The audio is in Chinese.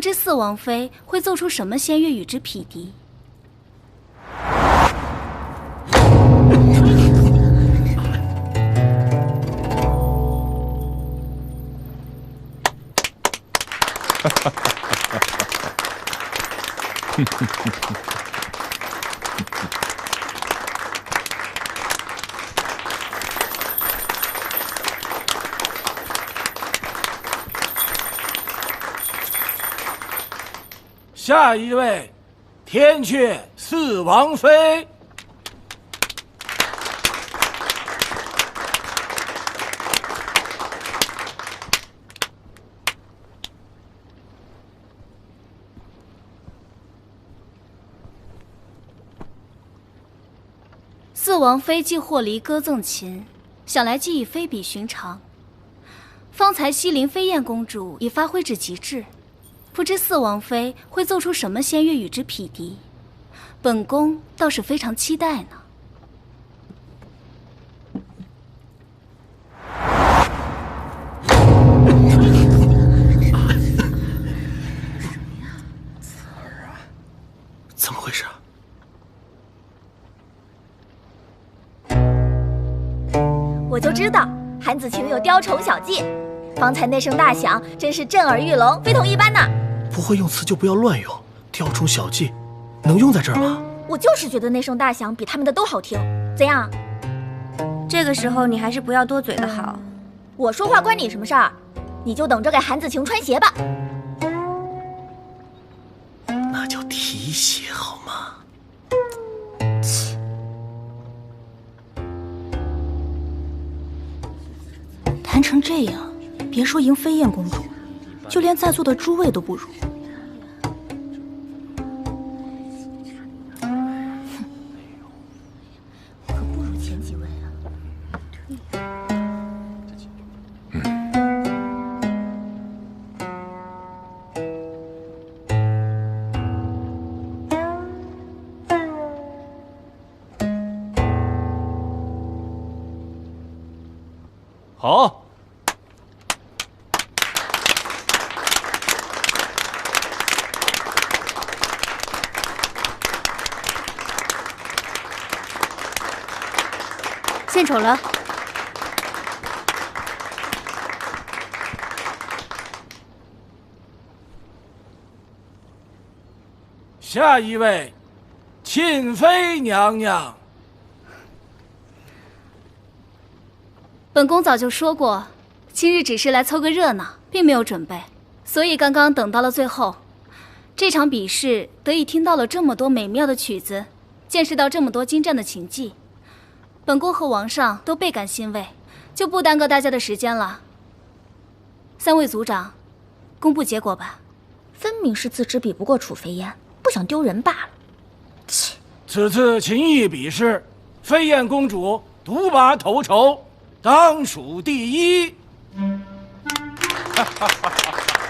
知四王妃会奏出什么仙乐与之匹敌。下一位，天阙四王妃。四王妃既获离歌赠琴，想来技艺非比寻常。方才西陵飞燕公主已发挥至极致，不知四王妃会奏出什么仙乐与之匹敌，本宫倒是非常期待呢。怎么回事？我就知道韩子晴有雕虫小技，方才那声大响真是震耳欲聋，非同一般呢。不会用词就不要乱用，雕虫小技能用在这儿吗？我就是觉得那声大响比他们的都好听，怎样？这个时候你还是不要多嘴的好。我说话关你什么事儿？你就等着给韩子晴穿鞋吧。那叫提鞋好吗？弹成这样，别说赢飞燕公主，就连在座的诸位都不如。可不如前几位啊。好。献丑了。下一位，庆妃娘娘。本宫早就说过，今日只是来凑个热闹，并没有准备，所以刚刚等到了最后。这场比试得以听到了这么多美妙的曲子，见识到这么多精湛的琴技，本宫和王上都倍感欣慰，就不耽搁大家的时间了。三位族长，公布结果吧。分明是自知比不过楚飞燕，不想丢人罢了。切！此次琴艺比试，飞燕公主独拔头筹，当属第一。哈哈哈哈哈！